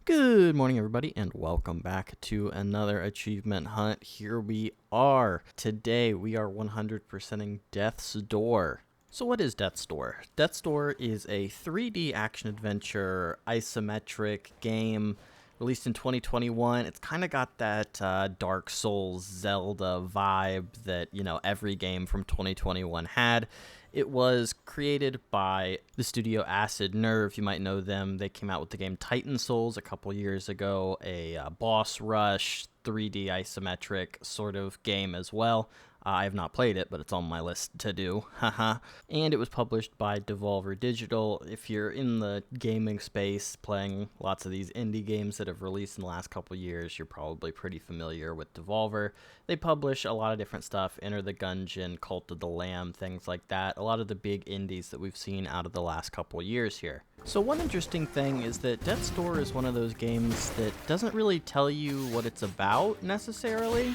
Good morning, everybody, and welcome back to another achievement hunt. Here we are. Today, we are 100%ing Death's Door. So what is Death's Door? Death's Door is a 3D action-adventure isometric game released in 2021. It's kind of got that Dark Souls Zelda vibe that, every game from 2021 had. It was created by the studio Acid Nerve. You might know them. They came out with the game Titan Souls a couple years ago, a boss rush, 3D isometric sort of game as well. I have not played it, but it's on my list to do. Haha. And it was published by Devolver Digital. If you're in the gaming space playing lots of these indie games that have released in the last couple years, you're probably pretty familiar with Devolver. They publish a lot of different stuff, Enter the Gungeon, Cult of the Lamb, things like that. A lot of the big indies that we've seen out of the last couple years here. So one interesting thing is that Death's Door is one of those games that doesn't really tell you what it's about necessarily.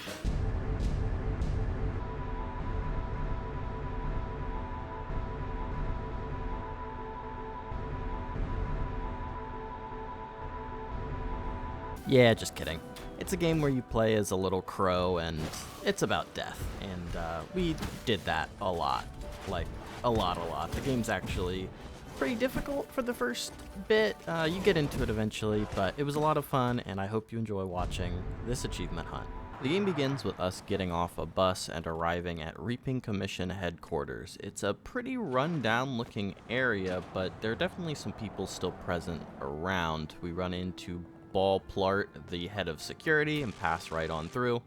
Yeah, just kidding. It's a game where you play as a little crow, and it's about death. And we did that a lot. Like, a lot. The game's actually pretty difficult for the first bit. You get into it eventually, but it was a lot of fun, and I hope you enjoy watching this achievement hunt. The game begins with us getting off a bus and arriving at Reaping Commission headquarters. It's a pretty run-down looking area, but there are definitely some people still present around. We run into Ball Plart, the head of security, and pass right on through.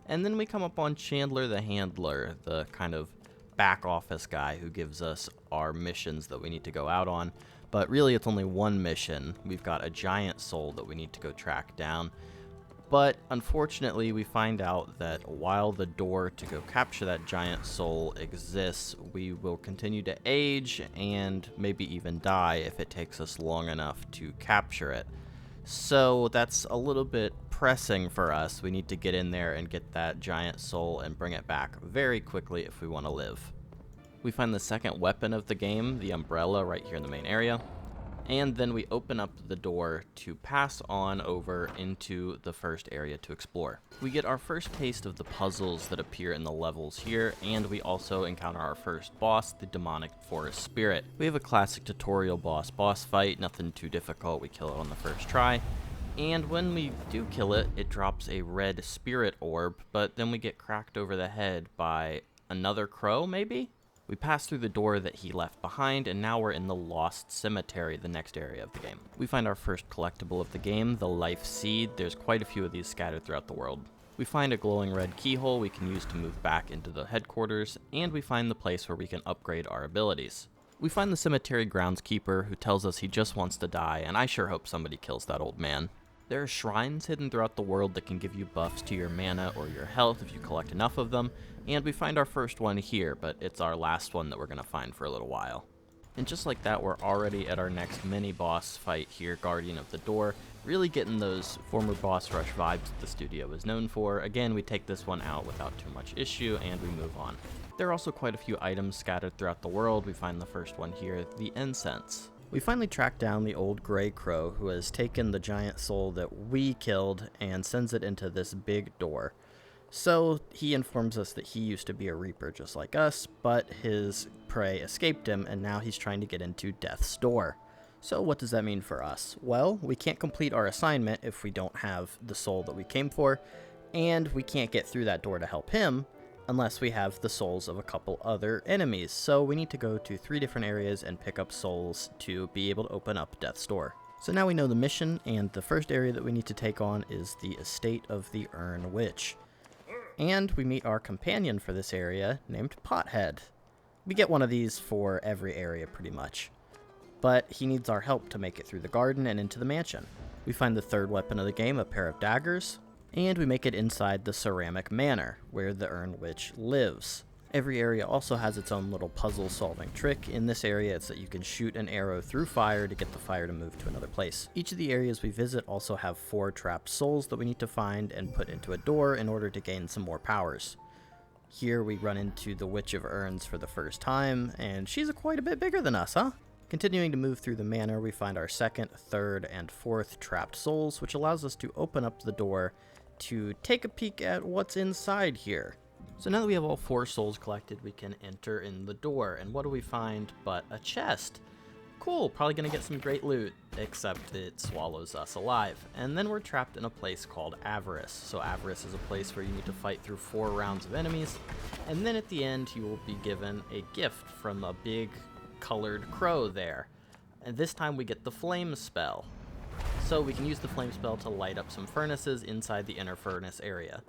And then we come up on Chandler the Handler, the kind of back office guy who gives us our missions that we need to go out on. But really it's only one mission. We've got a giant soul that we need to go track down. But unfortunately we find out that while the door to go capture that giant soul exists, we will continue to age and maybe even die if it takes us long enough to capture it. So that's a little bit pressing for us. We need to get in there and get that giant soul and bring it back very quickly if we want to live. We find the second weapon of the game, the umbrella, right here in the main area. And then we open up the door to pass on over into the first area to explore. We get our first taste of the puzzles that appear in the levels here, and we also encounter our first boss, the demonic forest spirit. We have a classic tutorial boss fight, nothing too difficult, we kill it on the first try. And when we do kill it, it drops a red spirit orb, but then we get cracked over the head by another crow, maybe? We pass through the door that he left behind, and now we're in the Lost Cemetery, the next area of the game. We find our first collectible of the game, the Life Seed. There's quite a few of these scattered throughout the world. We find a glowing red keyhole we can use to move back into the headquarters, and we find the place where we can upgrade our abilities. We find the cemetery groundskeeper, who tells us he just wants to die, and I sure hope somebody kills that old man. There are shrines hidden throughout the world that can give you buffs to your mana or your health if you collect enough of them, and we find our first one here, but it's our last one that we're going to find for a little while. And just like that, we're already at our next mini-boss fight here, Guardian of the Door, really getting those former boss rush vibes that the studio is known for. Again, we take this one out without too much issue, and we move on. There are also quite a few items scattered throughout the world. We find the first one here, the incense. We finally track down the old gray crow who has taken the giant soul that we killed and sends it into this big door. So he informs us that he used to be a reaper just like us, but his prey escaped him and now he's trying to get into Death's Door. So what does that mean for us? Well, we can't complete our assignment if we don't have the soul that we came for, and we can't get through that door to help him unless we have the souls of a couple other enemies. So we need to go to 3 different areas and pick up souls to be able to open up Death's Door. So now we know the mission, and the first area that we need to take on is the Estate of the Urn Witch. And we meet our companion for this area named Pothead. We get one of these for every area pretty much, but he needs our help to make it through the garden and into the mansion. We find the third weapon of the game, a pair of daggers, and we make it inside the Ceramic Manor, where the Urn Witch lives. Every area also has its own little puzzle-solving trick. In this area, it's that you can shoot an arrow through fire to get the fire to move to another place. Each of the areas we visit also have 4 trapped souls that we need to find and put into a door in order to gain some more powers. Here we run into the Witch of Urns for the first time, and she's quite a bit bigger than us, huh? Continuing to move through the manor, we find our second, third, and fourth trapped souls, which allows us to open up the door to take a peek at what's inside here. So now that we have all 4 souls collected, we can enter in the door, and what do we find but a chest? Cool, probably gonna get some great loot, except it swallows us alive. And then we're trapped in a place called Avarice. So Avarice is a place where you need to fight through 4 rounds of enemies, and then at the end you will be given a gift from a big colored crow there. And this time we get the flame spell. So we can use the flame spell to light up some furnaces inside the inner furnace area.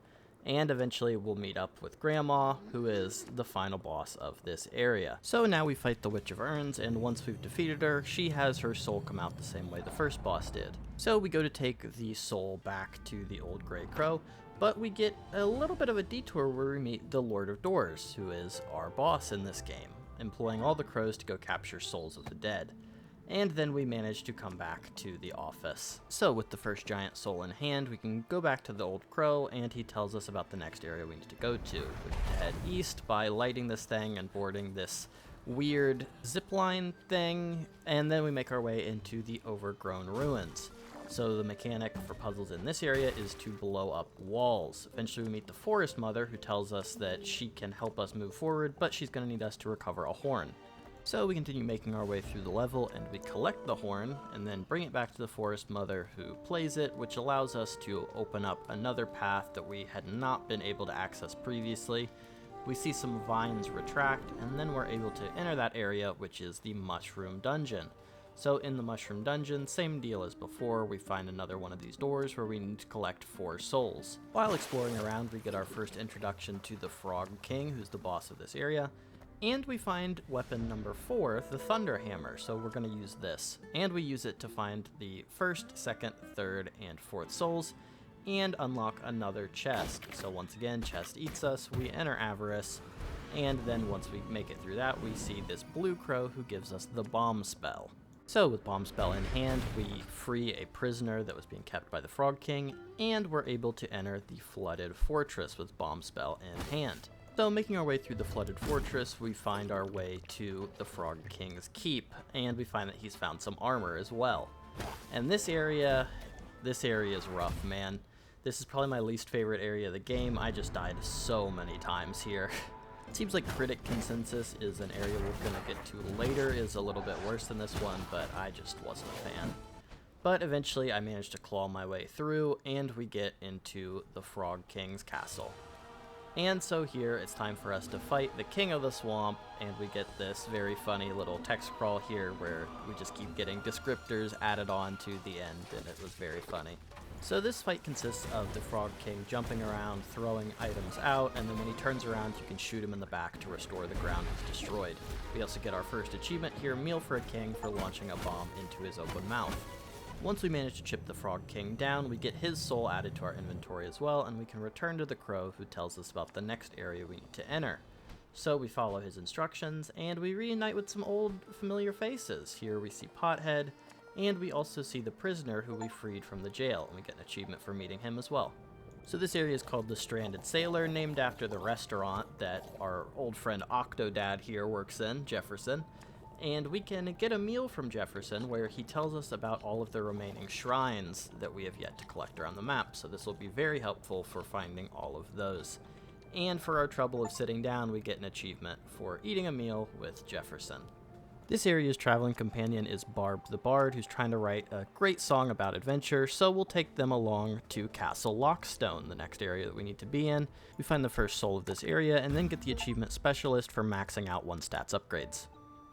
And eventually we'll meet up with Grandma, who is the final boss of this area. So now we fight the Witch of Urns, and once we've defeated her, she has her soul come out the same way the first boss did. So we go to take the soul back to the old Grey Crow, but we get a little bit of a detour where we meet the Lord of Doors, who is our boss in this game, employing all the crows to go capture souls of the dead. And then we manage to come back to the office. So with the first giant soul in hand, we can go back to the old crow, and he tells us about the next area we need to go to. We need to head east by lighting this thing and boarding this weird zipline thing, and then we make our way into the overgrown ruins. So the mechanic for puzzles in this area is to blow up walls. Eventually we meet the Forest Mother, who tells us that she can help us move forward, but she's going to need us to recover a horn. So we continue making our way through the level, and we collect the horn, and then bring it back to the Forest Mother, who plays it, which allows us to open up another path that we had not been able to access previously. We see some vines retract, and then we're able to enter that area, which is the Mushroom Dungeon. So in the Mushroom Dungeon, same deal as before, we find another one of these doors where we need to collect 4 souls. While exploring around, we get our first introduction to the Frog King, who's the boss of this area. And we find weapon number 4, the Thunder Hammer, so we're going to use this. And we use it to find the first, second, third, and 4th souls, and unlock another chest. So once again, chest eats us, we enter Avarice, and then once we make it through that, we see this blue crow who gives us the bomb spell. So with bomb spell in hand, we free a prisoner that was being kept by the Frog King, and we're able to enter the flooded fortress with bomb spell in hand. So making our way through the flooded fortress, we find our way to the Frog King's keep, and we find that he's found some armor as well. And this area is rough, man. This is probably my least favorite area of the game. I just died so many times here. It seems like critic consensus is an area we're gonna get to later is a little bit worse than this one, but I just wasn't a fan. But eventually I managed to claw my way through, and we get into the Frog King's castle. And so here it's time for us to fight the King of the Swamp, and we get this very funny little text crawl here where we just keep getting descriptors added on to the end, and it was very funny. So this fight consists of the Frog King jumping around, throwing items out, and then when he turns around you can shoot him in the back to restore the ground he's destroyed. We also get our first achievement here, Meal for a King, for launching a bomb into his open mouth. Once we manage to chip the Frog King down, we get his soul added to our inventory as well, and we can return to the crow, who tells us about the next area we need to enter. So we follow his instructions, and we reunite with some old familiar faces. Here we see Pothead, and we also see the prisoner who we freed from the jail, and we get an achievement for meeting him as well. So this area is called the Stranded Sailor, named after the restaurant that our old friend Octodad here works in, Jefferson. And we can get a meal from Jefferson where he tells us about all of the remaining shrines that we have yet to collect around the map, so this will be very helpful for finding all of those. And for our trouble of sitting down, we get an achievement for eating a meal with Jefferson. This area's traveling companion is Barb the Bard, who's trying to write a great song about adventure, so we'll take them along to Castle Lockstone, the next area that we need to be in. We find the first soul of this area, and then get the achievement Specialist for maxing out 1 stats upgrades.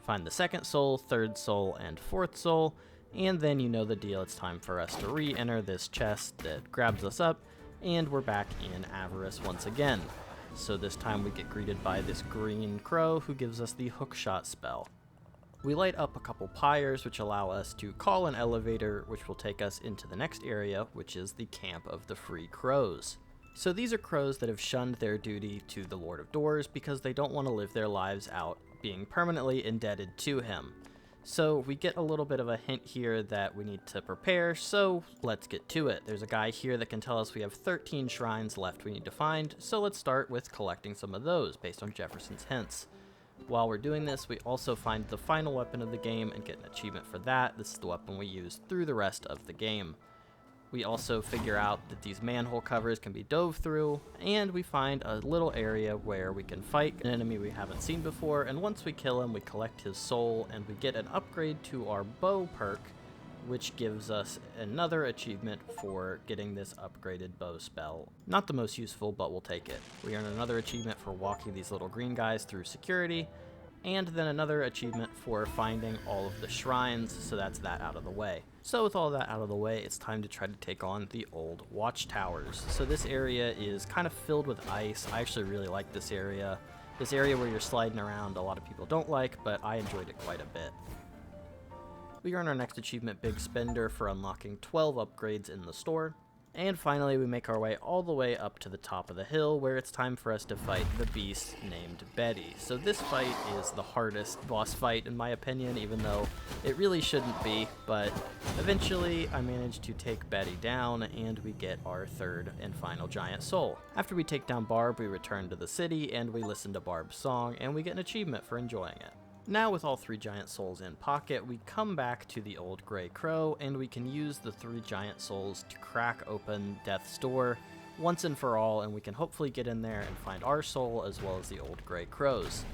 Find the second soul, third soul, and 4th soul, and then you know the deal, it's time for us to re-enter this chest that grabs us up, and we're back in Avarice once again. So this time we get greeted by this green crow who gives us the hookshot spell. We light up a couple pyres which allow us to call an elevator which will take us into the next area, which is the Camp of the Free Crows. So these are crows that have shunned their duty to the Lord of Doors because they don't want to live their lives out being permanently indebted to him. So we get a little bit of a hint here that we need to prepare, so let's get to it. There's a guy here that can tell us we have 13 shrines left we need to find, so let's start with collecting some of those based on Jefferson's hints. While we're doing this, we also find the final weapon of the game and get an achievement for that. This is the weapon we use through the rest of the game. We also figure out that these manhole covers can be dove through, and we find a little area where we can fight an enemy we haven't seen before, and once we kill him, we collect his soul, and we get an upgrade to our bow perk, which gives us another achievement for getting this upgraded bow spell. Not the most useful, but we'll take it. We earn another achievement for walking these little green guys through security, and then another achievement for finding all of the shrines, so that's that out of the way. So with all that out of the way, it's time to try to take on the old watchtowers. So this area is kind of filled with ice. I actually really like this area. This area where you're sliding around, a lot of people don't like, but I enjoyed it quite a bit. We earn our next achievement, Big Spender, for unlocking 12 upgrades in the store. And finally, we make our way all the way up to the top of the hill, where it's time for us to fight the beast named Betty. So this fight is the hardest boss fight, in my opinion, even though it really shouldn't be. But eventually, I managed to take Betty down, and we get our third and final giant soul. After we take down Barb, we return to the city, and we listen to Barb's song, and we get an achievement for enjoying it. Now with all 3 giant souls in pocket, we come back to the old Grey Crow, and we can use the 3 giant souls to crack open Death's door once and for all, and we can hopefully get in there and find our soul as well as the old Grey Crow's.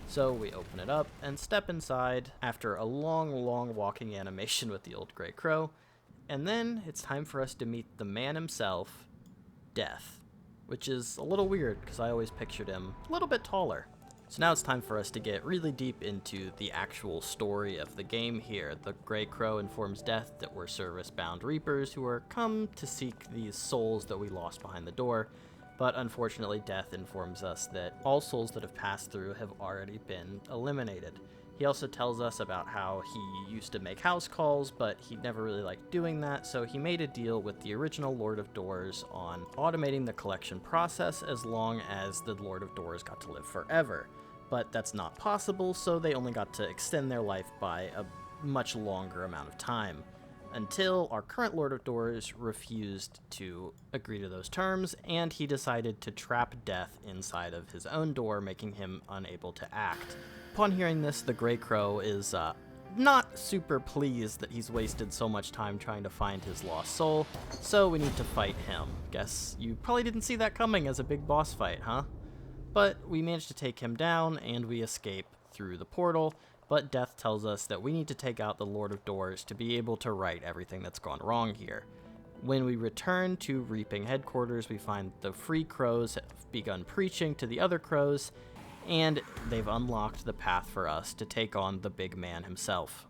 So we open it up and step inside after a long walking animation with the old Grey Crow, and then it's time for us to meet the man himself, Death, which is a little weird because I always pictured him a little bit taller. So now it's time for us to get really deep into the actual story of the game here. The Grey Crow informs Death that we're service-bound Reapers who are come to seek these souls that we lost behind the door, but unfortunately Death informs us that all souls that have passed through have already been eliminated. He also tells us about how he used to make house calls, but he never really liked doing that, so he made a deal with the original Lord of Doors on automating the collection process as long as the Lord of Doors got to live forever. But that's not possible, so they only got to extend their life by a much longer amount of time, until our current Lord of Doors refused to agree to those terms, and he decided to trap Death inside of his own door, making him unable to act. Upon hearing this, the Grey Crow is not super pleased that he's wasted so much time trying to find his lost soul, so we need to fight him. Guess you probably didn't see that coming as a big boss fight, huh? But we manage to take him down, and we escape through the portal, but Death tells us that we need to take out the Lord of Doors to be able to right everything that's gone wrong here. When we return to Reaping headquarters, we find the Free Crows have begun preaching to the other crows, and they've unlocked the path for us to take on the big man himself.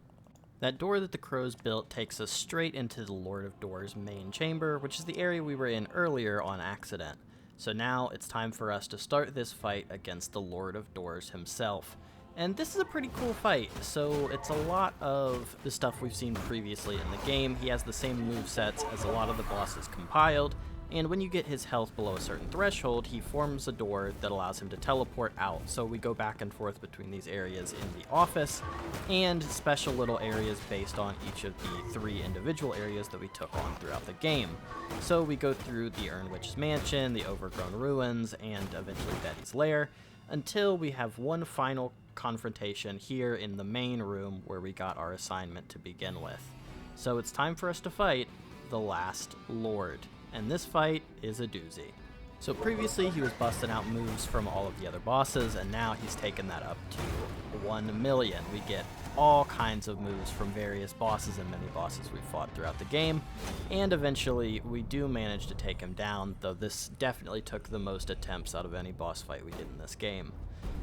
That door that the crows built takes us straight into the Lord of Doors' main chamber, which is the area we were in earlier on accident. So now it's time for us to start this fight against the Lord of Doors himself. And this is a pretty cool fight, so it's a lot of the stuff we've seen previously in the game. He has the same movesets as a lot of the bosses compiled, and when you get his health below a certain threshold, he forms a door that allows him to teleport out. So we go back and forth between these areas in the office, and special little areas based on each of the 3 individual areas that we took on throughout the game. So we go through the Ern Witch's Mansion, the Overgrown Ruins, and eventually Betty's Lair, until we have one final confrontation here in the main room where we got our assignment to begin with. So it's time for us to fight the Last Lord, and this fight is a doozy. So previously he was busting out moves from all of the other bosses, and now he's taken that up to 1 million. We get all kinds of moves from various bosses and mini bosses we've fought throughout the game, and eventually we do manage to take him down, though this definitely took the most attempts out of any boss fight we did in this game.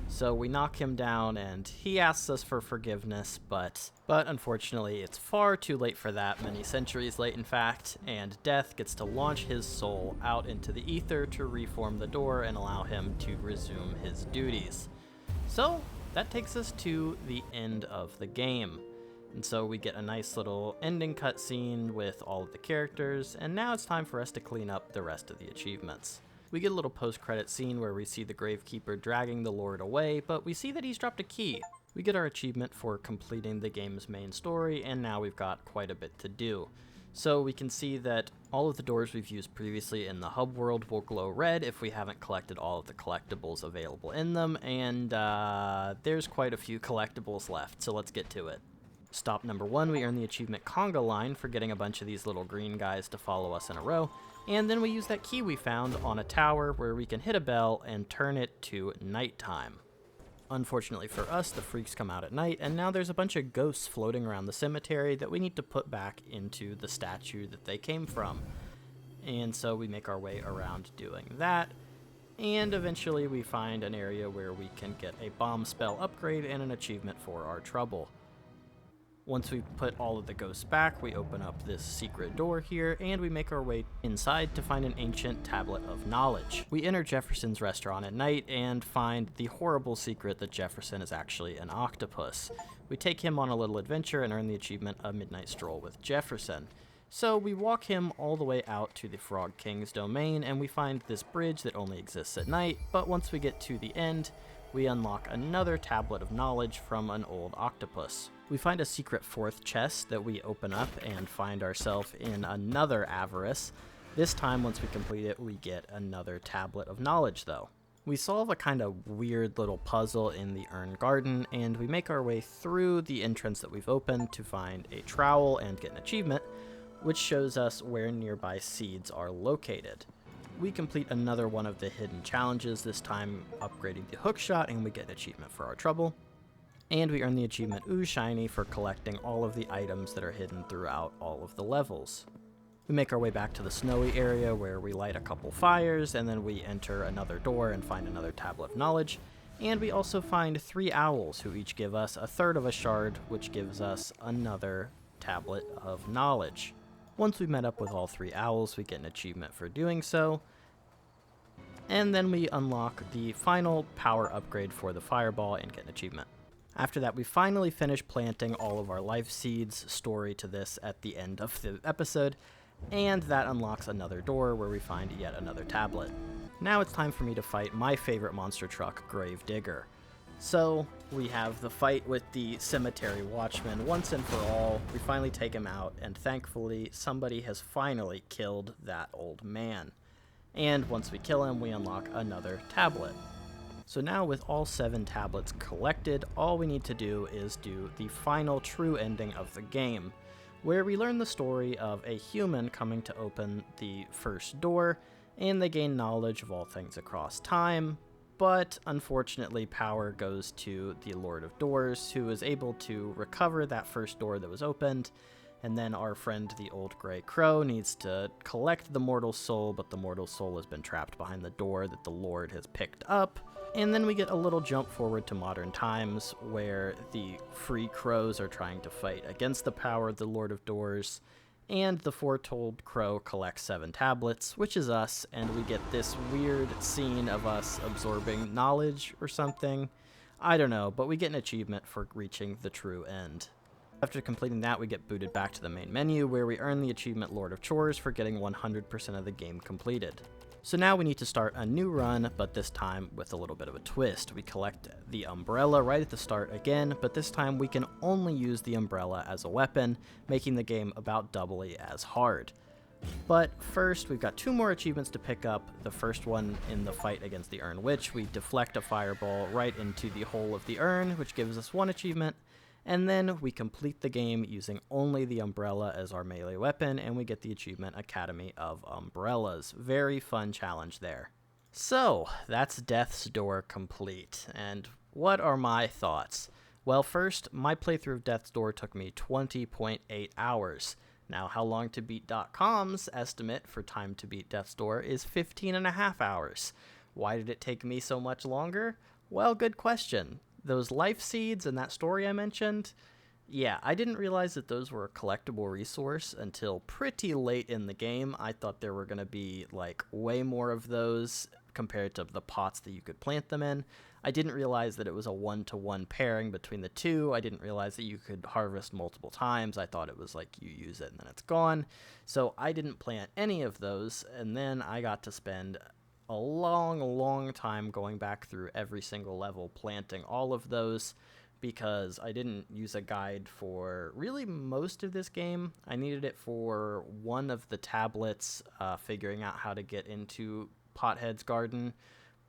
So we knock him down, and he asks us for forgiveness, but unfortunately it's far too late for that, many centuries late in fact, and Death gets to launch his soul out into the ether to reform the door and allow him to resume his duties. So that takes us to the end of the game. And so we get a nice little ending cutscene with all of the characters, and now it's time for us to clean up the rest of the achievements. We get a little post-credit scene where we see the Gravekeeper dragging the Lord away, but we see that he's dropped a key. We get our achievement for completing the game's main story, and now we've got quite a bit to do. So we can see that all of the doors we've used previously in the hub world will glow red if we haven't collected all of the collectibles available in them, and there's quite a few collectibles left, so let's get to it. Stop number 1, we earn the achievement Conga Line for getting a bunch of these little green guys to follow us in a row, and then we use that key we found on a tower where we can hit a bell and turn it to nighttime. Unfortunately for us, the freaks come out at night, and now there's a bunch of ghosts floating around the cemetery that we need to put back into the statue that they came from. And so we make our way around doing that, and eventually we find an area where we can get a bomb spell upgrade and an achievement for our trouble. Once we put all of the ghosts back, we open up this secret door here, and we make our way inside to find an ancient tablet of knowledge. We enter Jefferson's restaurant at night and find the horrible secret that Jefferson is actually an octopus. We take him on a little adventure and earn the achievement A Midnight Stroll with Jefferson. So we walk him all the way out to the Frog King's domain, and we find this bridge that only exists at night, but once we get to the end, we unlock another tablet of knowledge from an old octopus. We find a secret 4th chest that we open up and find ourselves in another avarice. This time, once we complete it, we get another tablet of knowledge though. We solve a kind of weird little puzzle in the Urn Garden, and we make our way through the entrance that we've opened to find a trowel and get an achievement, which shows us where nearby seeds are located. We complete another one of the hidden challenges, this time upgrading the hookshot, and we get an achievement for our trouble. And we earn the achievement Ooh Shiny for collecting all of the items that are hidden throughout all of the levels. We make our way back to the snowy area where we light a couple fires, and then we enter another door and find another tablet of knowledge. And we also find 3 owls who each give us a third of a shard, which gives us another tablet of knowledge. Once we've met up with all 3 owls, we get an achievement for doing so. And then we unlock the final power upgrade for the fireball and get an achievement. After that, we finally finish planting all of our life seeds, story to this at the end of the episode, and that unlocks another door where we find yet another tablet. Now it's time for me to fight my favorite monster truck, Gravedigger. So, we have the fight with the cemetery watchman once and for all. We finally take him out, and thankfully, somebody has finally killed that old man. And once we kill him, we unlock another tablet. So now with all 7 tablets collected, all we need to do is do the final true ending of the game, where we learn the story of a human coming to open the first door, and they gain knowledge of all things across time, but unfortunately power goes to the Lord of Doors, who is able to recover that first door that was opened, and then our friend the Old Grey Crow needs to collect the mortal soul, but the mortal soul has been trapped behind the door that the Lord has picked up. And then we get a little jump forward to modern times, where the Free Crows are trying to fight against the power of the Lord of Doors, and the Foretold Crow collects 7 tablets, which is us, and we get this weird scene of us absorbing knowledge or something. I don't know, but we get an achievement for reaching the true end. After completing that, we get booted back to the main menu, where we earn the achievement Lord of Chores for getting 100% of the game completed. So now we need to start a new run, but this time with a little bit of a twist. We collect the umbrella right at the start again, but this time we can only use the umbrella as a weapon, making the game about doubly as hard. But first, we've got 2 more achievements to pick up. The first one in the fight against the Urn Witch, we deflect a fireball right into the hole of the urn, which gives us 1 achievement. And then we complete the game using only the umbrella as our melee weapon, and we get the achievement Academy of Umbrellas. Very fun challenge there. So, that's Death's Door complete. And what are my thoughts? Well, first, my playthrough of Death's Door took me 20.8 hours. Now, HowLongToBeat.com's estimate for time to beat Death's Door is 15.5 hours. Why did it take me so much longer? Well, good question. Those life seeds and that story I mentioned, yeah, I didn't realize that those were a collectible resource until pretty late in the game. I thought there were going to be, like, way more of those compared to the pots that you could plant them in. I didn't realize that it was a 1-to-1 pairing between the two. I didn't realize that you could harvest multiple times. I thought it was like you use it and then it's gone. So I didn't plant any of those, and then I got to spend a long time going back through every single level, planting all of those, because I didn't use a guide for really most of this game. I needed it for one of the tablets, figuring out how to get into Pothead's Garden.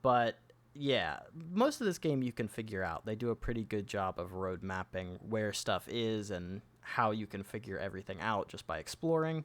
But yeah, most of this game you can figure out. They do a pretty good job of road mapping where stuff is and how you can figure everything out just by exploring.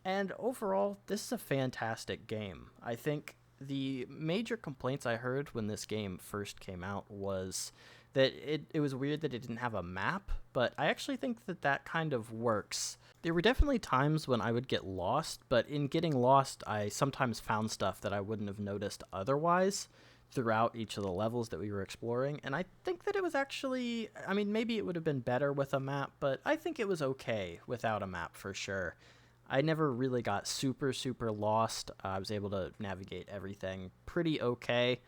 And overall, this is a fantastic game. I think the major complaints I heard when this game first came out was that it was weird that it didn't have a map, but I actually think that that kind of works. There were definitely times when I would get lost, but in getting lost, I sometimes found stuff that I wouldn't have noticed otherwise throughout each of the levels that we were exploring. And I think that it was actually, I mean, maybe it would have been better with a map, but I think it was okay without a map for sure. I never really got super lost. I was able to navigate everything pretty okay.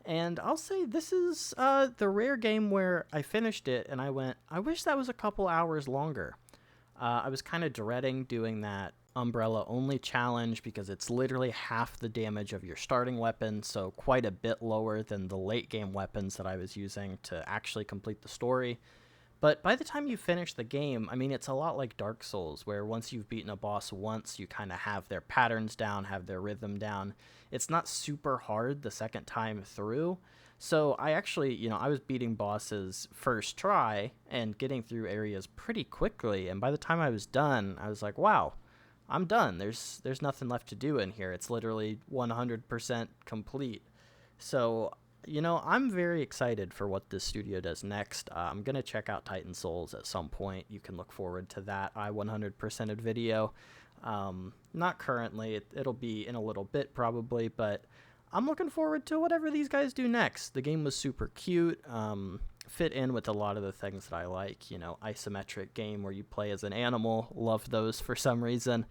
And I'll say this is the rare game where I finished it and I went, I wish that was a couple hours longer. I was kind of dreading doing that umbrella only challenge because it's literally half the damage of your starting weapon, so quite a bit lower than the late game weapons that I was using to actually complete the story. But by the time you finish the game, I mean, it's a lot like Dark Souls, where once you've beaten a boss once, you kind of have their patterns down, have their rhythm down. It's not super hard the second time through. So I actually, I was beating bosses first try and getting through areas pretty quickly. And by the time I was done, I was like, wow, I'm done. There's nothing left to do in here. It's literally 100% complete. So I'm very excited for what this studio does next. I'm going to check out Titan Souls at some point. You can look forward to that I 100%ed video. Not currently. It'll be in a little bit probably, but I'm looking forward to whatever these guys do next. The game was super cute. Fit in with a lot of the things that I like. Isometric game where you play as an animal. Love those for some reason.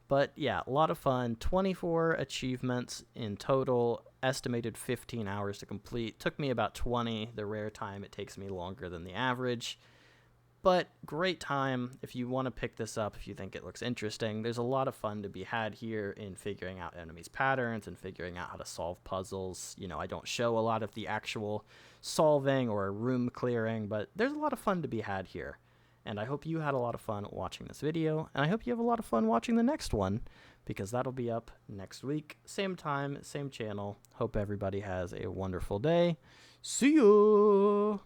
But yeah, a lot of fun. 24 achievements in total, estimated 15 hours to complete. Took me about 20. The rare time it takes me longer than the average. But great time if you want to pick this up, if you think it looks interesting. There's a lot of fun to be had here in figuring out enemies' patterns and figuring out how to solve puzzles. I don't show a lot of the actual solving or room clearing, but there's a lot of fun to be had here. And I hope you had a lot of fun watching this video, and I hope you have a lot of fun watching the next one, because that'll be up next week. Same time, same channel. Hope everybody has a wonderful day. See ya!